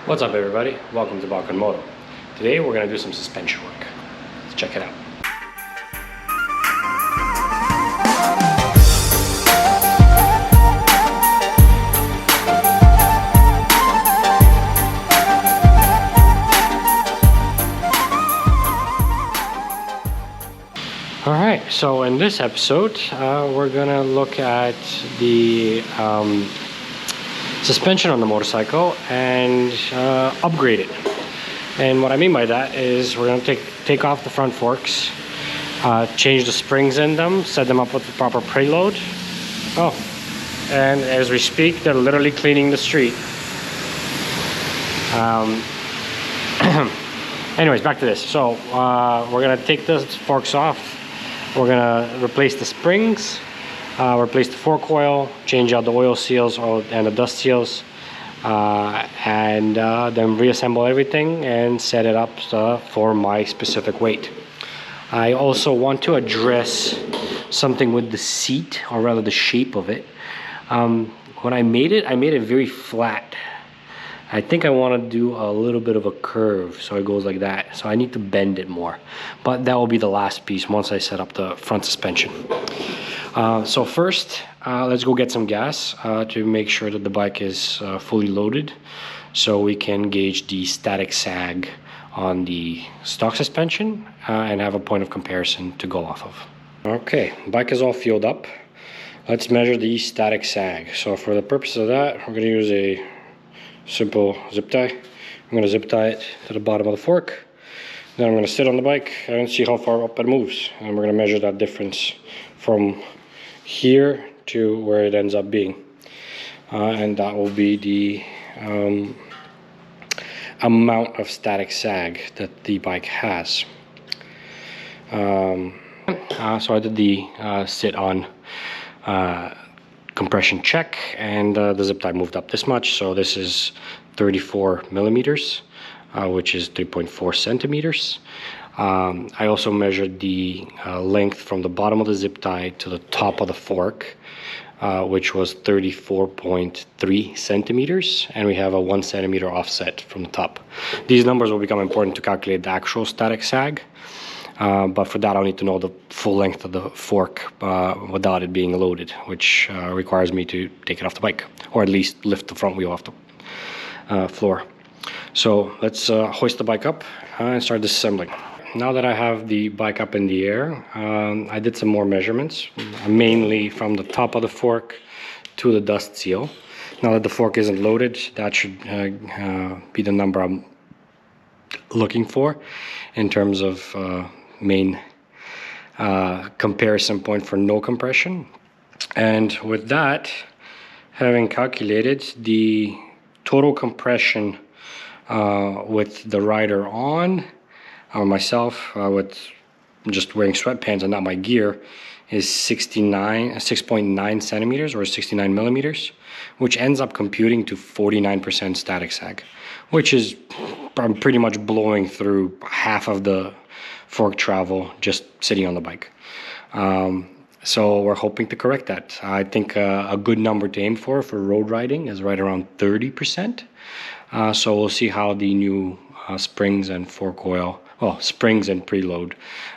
What's up everybody? Welcome to Balkan Moto. Today we're going to do some suspension work. Let's check it out. Alright, so in this episode we're going to look at the suspension on the motorcycle and upgrade it. And what I mean by that is we're going to take off the front forks, change the springs in them, set them up with the proper preload. Oh, and as we speak, they're literally cleaning the street. Anyways, back to this. So we're going to take the forks off. We're going to replace the springs, replace the fork oil, change out the oil seals and the dust seals, and then reassemble everything and set it up for my specific weight. I also want to address something with the seat, or rather the shape of it. When I made it very flat. I think I want to do a little bit of a curve so it goes like that. So I need to bend it more. But that will be the last piece once I set up the front suspension. So first, let's go get some gas to make sure that the bike is fully loaded, so we can gauge the static sag on the stock suspension and have a point of comparison to go off of. Okay, bike is all fueled up. Let's measure the static sag. So for the purpose of that, we're going to use a simple zip tie. I'm going to zip tie it to the bottom of the fork. Then I'm going to sit on the bike and see how far up it moves. And we're going to measure that difference from here to where it ends up being. And that will be the amount of static sag that the bike has. So I did the sit on compression check, and the zip tie moved up this much. So this is 34 millimeters, which is 3.4 centimeters. I also measured the length from the bottom of the zip tie to the top of the fork, which was 34.3 centimeters, and we have a 1 centimeter offset from the top. These numbers will become important to calculate the actual static sag. But for that, I'll need to know the full length of the fork without it being loaded, which requires me to take it off the bike, or at least lift the front wheel off the floor. So let's hoist the bike up and start disassembling. Now that I have the bike up in the air, I did some more measurements, mainly from the top of the fork to the dust seal. Now that the fork isn't loaded, that should be the number I'm looking for in terms of main comparison point for no compression. And with that, having calculated the total compression with the rider on, or myself with just wearing sweatpants and not my gear, is 6.9 centimeters or 69 millimeters, which ends up computing to 49% static sag, which is pretty much blowing through half of the fork travel just sitting on the bike. So we're hoping to correct that. I think a good number to aim for road riding is right around 30%. So we'll see how the new springs and fork oil, well, springs and preload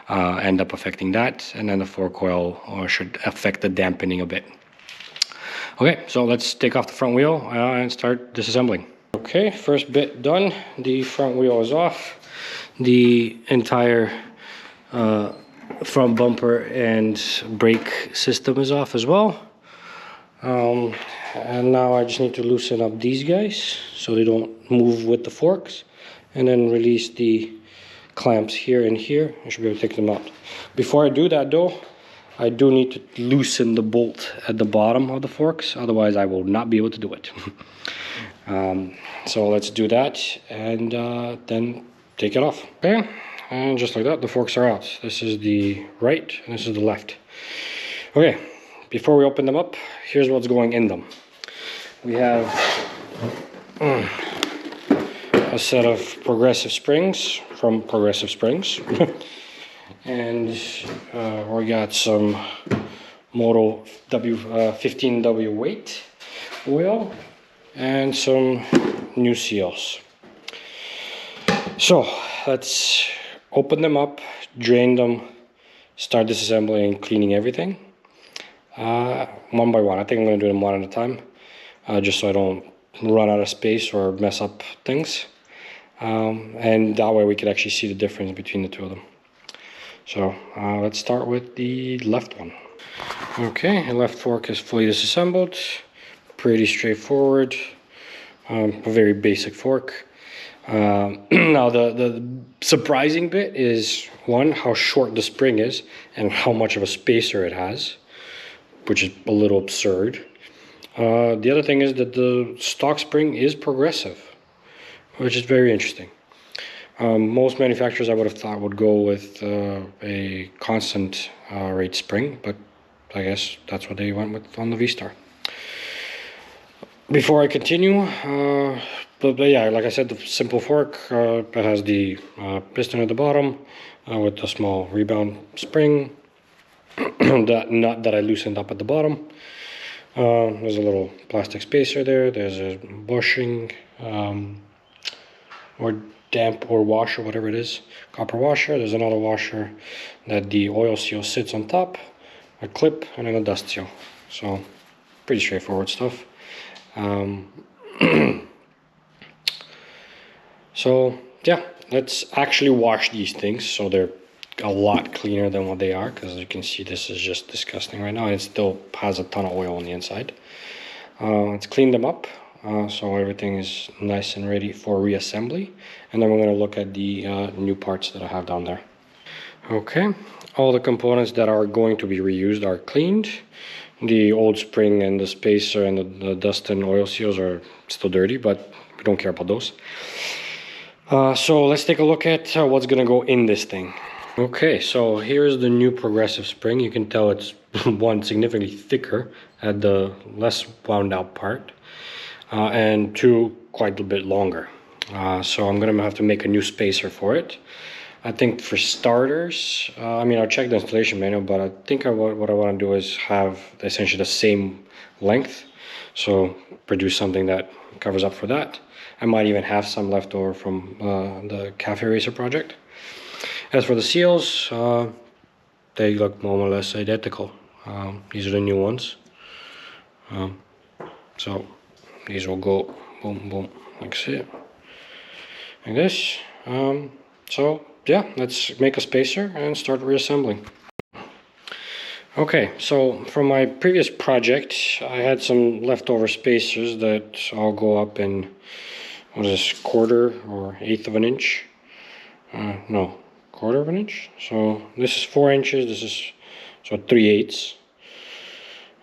end up affecting that, and then the fork oil should affect the dampening a bit. Okay, so let's take off the front wheel and start disassembling. Okay, first bit done. The front wheel is off. The entire front bumper and brake system is off as well. And now I just need to loosen up these guys so they don't move with the forks, and then release the clamps here and here. I should be able to take them out. Before I do that though, I do need to loosen the bolt at the bottom of the forks, otherwise I will not be able to do it. So let's do that and then take it off. Okay, and just like that, the forks are out. This is the right and this is the left. Okay, before we open them up, here's what's going in them. We have a set of progressive springs from Progressive Springs. And we got some Moto 15W weight oil and some new seals. So let's open them up, drain them, start disassembling and cleaning everything. One by one. I think I'm going to do them one at a time, just so I don't run out of space or mess up things. And that way we could actually see the difference between the two of them. So let's start with the left one. Okay, the left fork is fully disassembled. Pretty straightforward. A very basic fork. Now the surprising bit is, one, how short the spring is and how much of a spacer it has, which is a little absurd. The other thing is that the stock spring is progressive, which is very interesting. Most manufacturers, I would have thought, would go with a constant rate spring, but I guess that's what they went with on the V-Star. Before I continue, but yeah, like I said, the simple fork, it has the piston at the bottom with a small rebound spring, that nut that I loosened up at the bottom. There's a little plastic spacer there. There's a bushing or damp or wash or whatever it is, copper washer. There's another washer that the oil seal sits on top, a clip, and then a dust seal. So pretty straightforward stuff. So yeah, let's actually wash these things so they're a lot cleaner than what they are, because as you can see, this is just disgusting right now. It still has a ton of oil on the inside. Let's clean them up so everything is nice and ready for reassembly, and then we're going to look at the new parts that I have down there. Okay, all the components that are going to be reused are cleaned. The old spring and the spacer and the dust and oil seals are still dirty, but we don't care about those. So let's take a look at what's going to go in this thing. Okay, so here's the new progressive spring. You can tell it's one, significantly thicker at the less wound out part, and two, quite a bit longer. So I'm going to have to make a new spacer for it. I think for starters, I mean, I'll check the installation manual, but I think what I want to do is have essentially the same length. So produce something that covers up for that. I might even have some left over from the Cafe Racer project. As for the seals, they look more or less identical. These are the new ones. So these will go boom, boom, like so, like this. So yeah, let's make a spacer and start reassembling. Okay, so from my previous project, I had some leftover spacers that all go up in, what is this, quarter or eighth of an inch? No, quarter of an inch. So this is 4 inches, this is so 3/8,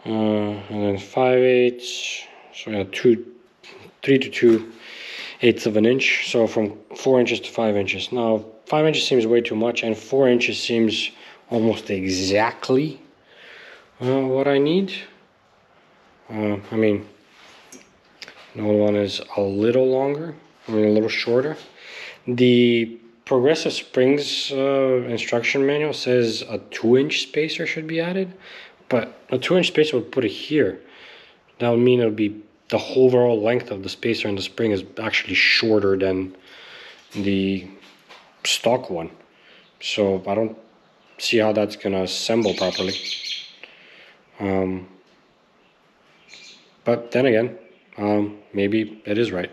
and then 5/8. So yeah, 3 to 2/8 of an inch. So from 4 inches to 5 inches. Now 5 inches seems way too much, and 4 inches seems almost exactly what I need. I mean, the other one is a little longer, I mean a little shorter. The Progressive Springs instruction manual says a 2-inch spacer should be added, but a 2-inch spacer would put it here. That would mean it would be the whole overall length of the spacer and the spring is actually shorter than the stock one. So I don't see how that's gonna assemble properly. But then again, maybe it is right.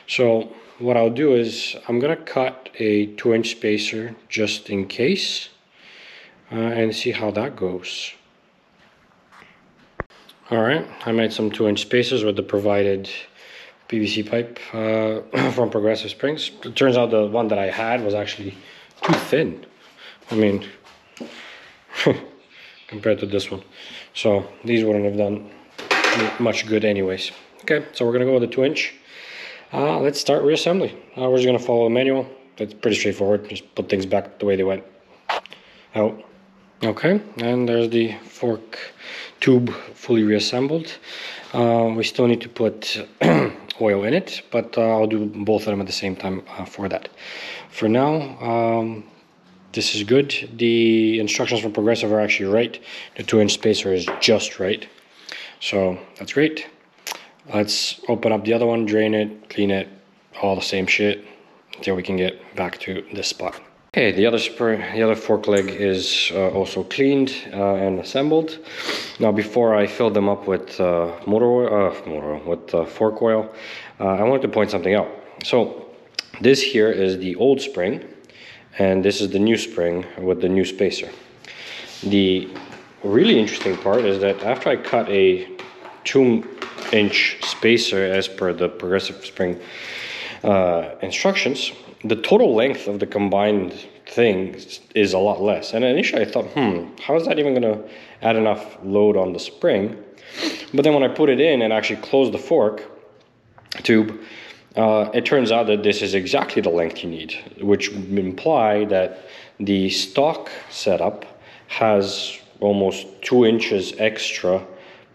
So what I'll do is I'm gonna cut a 2-inch spacer just in case, and see how that goes. All right, I made some 2-inch spacers with the provided PVC pipe from Progressive Springs. It turns out the one that I had was actually too thin. I mean, compared to this one. So these wouldn't have done much good anyways. Okay, so we're gonna go with the 2-inch. Let's start reassembly. We're just gonna follow the manual. It's pretty straightforward. Just put things back the way they went out. Okay, and there's the fork tube fully reassembled. We still need to put oil in it, but I'll do both of them at the same time for that. For now, this is good. The instructions from Progressive are actually right. The 2-inch spacer is just right. So that's great. Let's open up the other one, drain it, clean it, all the same shit. until we can get back to this spot. Okay, the other fork leg is also cleaned and assembled. Now, before I fill them up with fork oil, I wanted to point something out. So this here is the old spring, and this is the new spring with the new spacer. The really interesting part is that after I cut a 2-inch spacer as per the progressive spring instructions, the total length of the combined thing is a lot less. And initially I thought, how is that even going to add enough load on the spring? But then when I put it in and actually close the fork tube, it turns out that this is exactly the length you need, which imply that the stock setup has almost 2 inches extra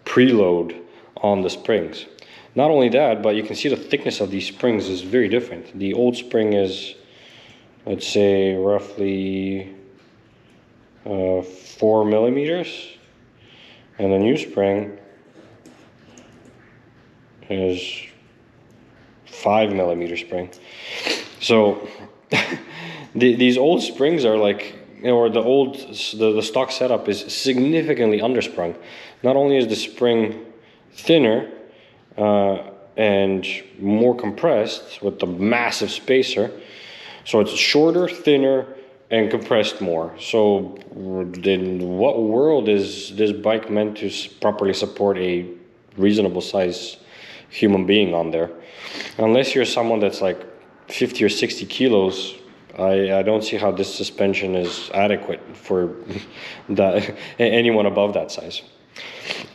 preload on the springs. Not only that, but you can see the thickness of these springs is very different. The old spring is, let's say, roughly 4 millimeters, and the new spring is 5 millimeter spring. So these old springs are like, or the stock setup is significantly undersprung. Not only is the spring thinner and more compressed with the massive spacer, so it's shorter, thinner, and compressed more. So in what world is this bike meant to properly support a reasonable size human being on there? Unless you're someone that's like 50 or 60 kilos, I don't see how this suspension is adequate for anyone above that size.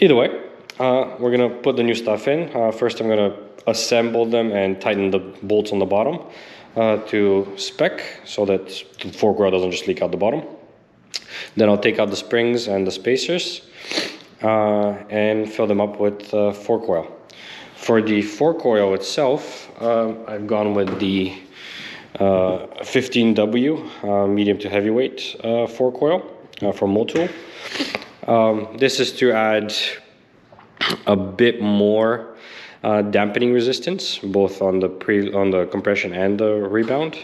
Either way, we're gonna put the new stuff in. First I'm gonna assemble them and tighten the bolts on the bottom to spec so that the fork oil doesn't just leak out the bottom. Then I'll take out the springs and the spacers and fill them up with fork oil. For the fork oil itself, I've gone with the 15W medium to heavyweight fork oil from Moto. This is to add a bit more dampening resistance, both on the compression and the rebound.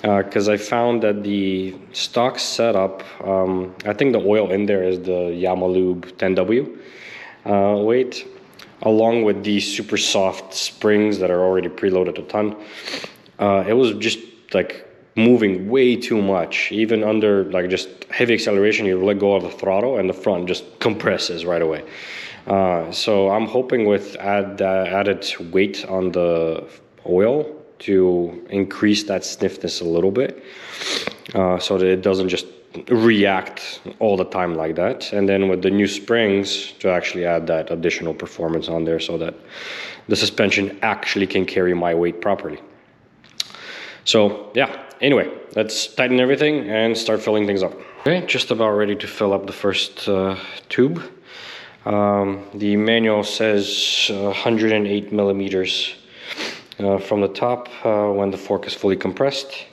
Because I found that the stock setup, I think the oil in there is the Yamalube 10W weight, along with these super soft springs that are already preloaded a ton. It was just like moving way too much. Even under like just heavy acceleration, you let go of the throttle and the front just compresses right away. So I'm hoping with added weight on the oil to increase that stiffness a little bit, so that it doesn't just react all the time like that. And then with the new springs to actually add that additional performance on there so that the suspension actually can carry my weight properly. So yeah, anyway, let's tighten everything and start filling things up. Okay, just about ready to fill up the first tube. The manual says 108 millimeters from the top when the fork is fully compressed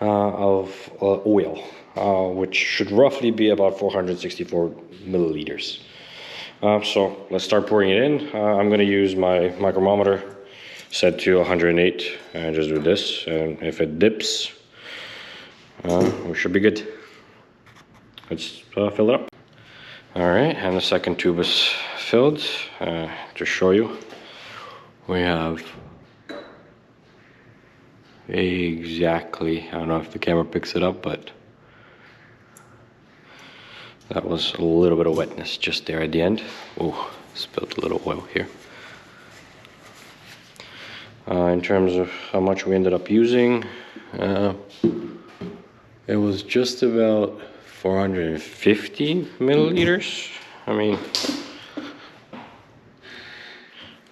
of oil, which should roughly be about 464 milliliters. So let's start pouring it in. I'm going to use my micrometer set to 108 and just do this, and if it dips, we should be good. Let's fill it up. All right, and the second tube is filled. To show you, we have exactly, I don't know if the camera picks it up, but that was a little bit of wetness just there at the end. Oh, spilled a little oil here. In terms of how much we ended up using, it was just about 450 milliliters. I mean,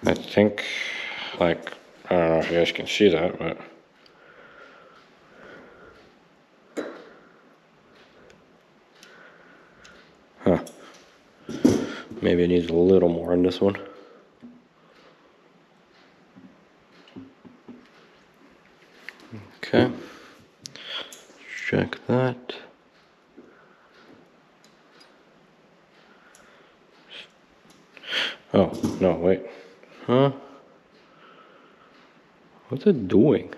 I think, like, I don't know if you guys can see that, but maybe it needs a little more on this one. Okay, check that. Oh, no, wait. Huh? What's it doing?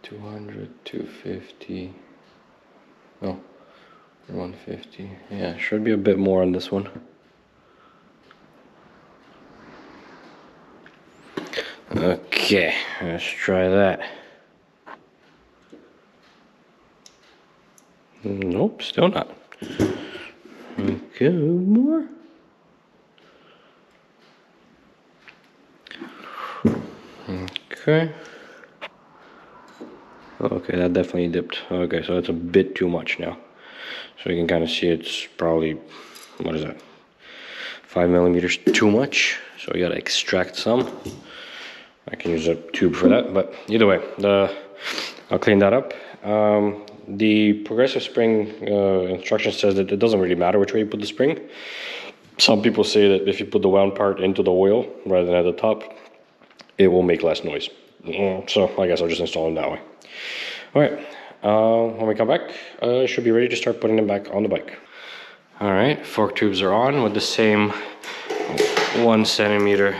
$200, $250, no, 150. Yeah, should be a bit more on this one. Okay, let's try that. Nope, still not. Okay, more. Okay. Okay, that definitely dipped. Okay, so it's a bit too much now. So you can kind of see it's probably, what is that? 5 millimeters too much. So you gotta extract some. I can use a tube for that, but either way, I'll clean that up. The progressive spring instruction says that it doesn't really matter which way you put the spring. Some people say that if you put the wound part into the oil rather than at the top, it will make less noise. So I guess I'll just install them that way. All right, when we come back, I should be ready to start putting them back on the bike. All right, fork tubes are on with the same 1 centimeter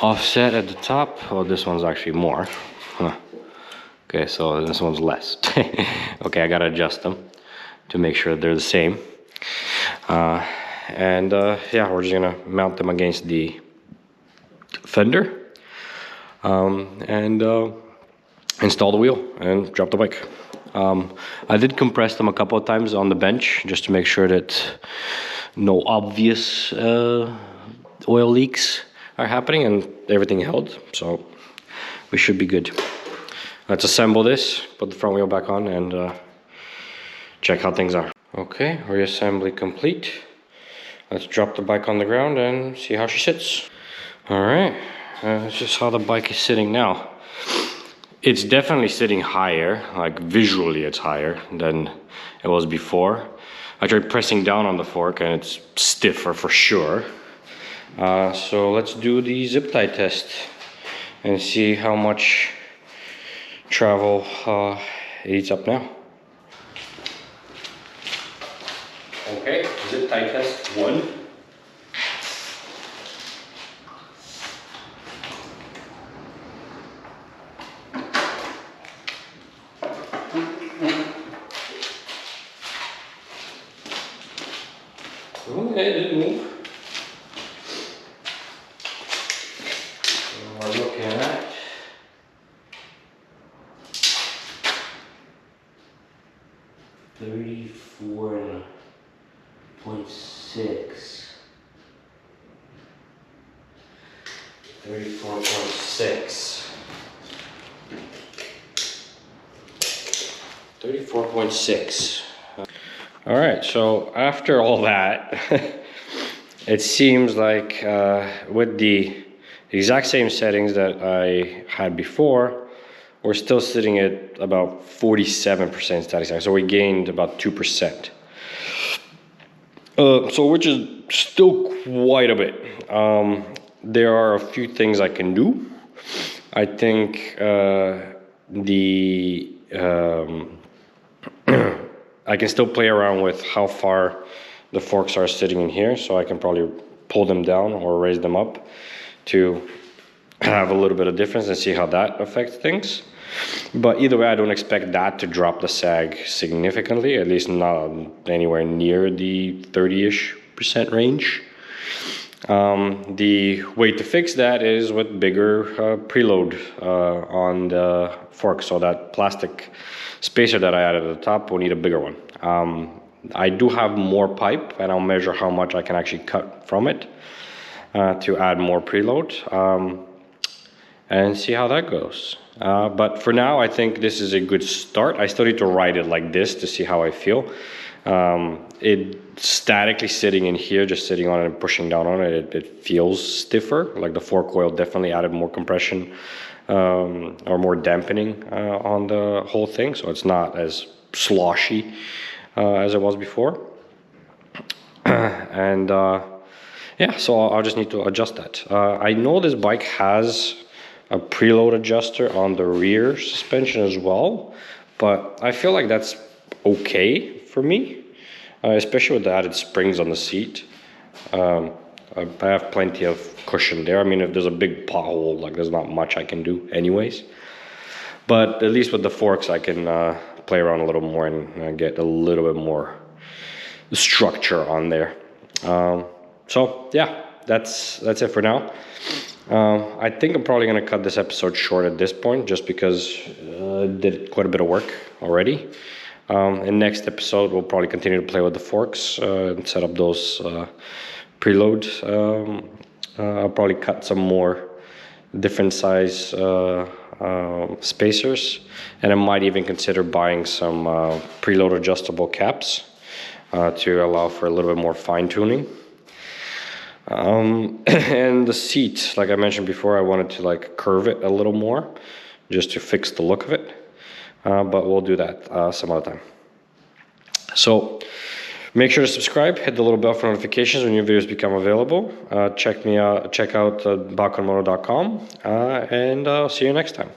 offset at the top. Oh, this one's actually more. Huh. Okay, so this one's less. Okay, I gotta adjust them to make sure they're the same. Yeah, we're just gonna mount them against the fender and install the wheel and drop the bike. I did compress them a couple of times on the bench just to make sure that no obvious oil leaks are happening and everything held, so we should be good. Let's assemble this, put the front wheel back on, and check how things are. Okay, reassembly complete. Let's drop the bike on the ground and see how she sits. All right, that's just how the bike is sitting now. It's definitely sitting higher, like visually it's higher than it was before. I tried pressing down on the fork and it's stiffer for sure. So let's do the zip tie test and see how much travel it eats up now. Okay, zip tie test 1. Okay, it didn't move. So we're looking at 34.6. 34.6. 34.6. All right, so after all that, it seems like with the exact same settings that I had before, we're still sitting at about 47% static sag. So we gained about 2%. So which is still quite a bit. There are a few things I can do. I think I can still play around with how far the forks are sitting in here, so I can probably pull them down or raise them up to have a little bit of difference and see how that affects things. But either way, I don't expect that to drop the sag significantly, at least not anywhere near the 30-ish% range. The way to fix that is with bigger preload on the fork. So that plastic spacer that I added at the top will need a bigger one. I do have more pipe, and I'll measure how much I can actually cut from it to add more preload and see how that goes. But for now, I think this is a good start. I still need to ride it like this to see how I feel. It statically sitting in here, just sitting on it and pushing down on it, it feels stiffer. Like the fork coil definitely added more compression or more dampening on the whole thing, so it's not as sloshy as it was before. And yeah, so I'll just need to adjust that. I know this bike has a preload adjuster on the rear suspension as well, but I feel like that's okay for me, especially with the added springs on the seat. I have plenty of cushion there. I mean, if there's a big pothole, like there's not much I can do anyways. But at least with the forks, I can play around a little more and get a little bit more structure on there. So yeah, that's it for now. I think I'm probably gonna cut this episode short at this point, just because I did quite a bit of work already. In next episode, we'll probably continue to play with the forks and set up those preloads. I'll probably cut some more different size spacers, and I might even consider buying some preload adjustable caps to allow for a little bit more fine tuning. And the seat, like I mentioned before, I wanted to like curve it a little more just to fix the look of it. But we'll do that some other time. So make sure to subscribe, hit the little bell for notifications when new videos become available. Check out balkanmoto.com, and I'll see you next time.